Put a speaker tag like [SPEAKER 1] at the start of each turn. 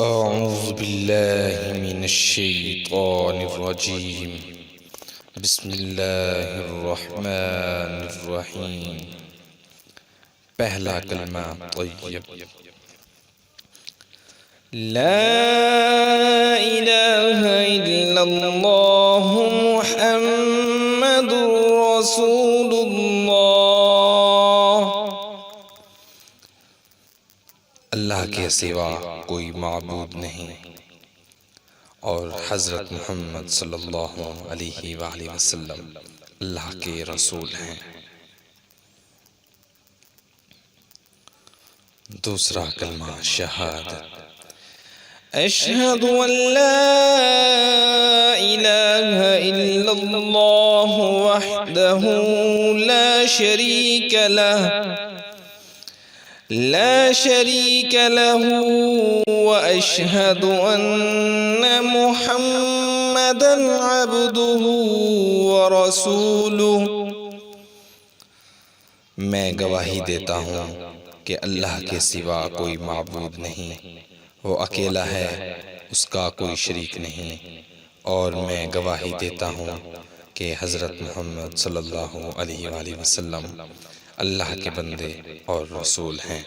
[SPEAKER 1] أعوذ بالله من الشيطان الرجيم. بسم الله الرحمن الرحیم. پہلا کلمہ طیب. لا الہ الا اللہ محمد رسول اللہ. اللہ کے سوا کوئی معبود نہیں اور حضرت محمد صلی اللہ علیہ وآلہ وسلم اللہ کے رسول ہیں. دوسرا کلمہ شہادت. اشہد ان لا الہ الا اللہ وحدہ لا شریک له واشہد ان محمدا عبدہ ورسولہ. میں گواہی دیتا ہوں کہ اللہ کے سوا کوئی معبود نہیں، وہ اکیلا ہے، اس کا کوئی شریک نہیں، اور میں گواہی دیتا ہوں کہ حضرت محمد صلی اللہ علیہ وآلہ وسلم اللہ کے بندے اور رسول ہیں.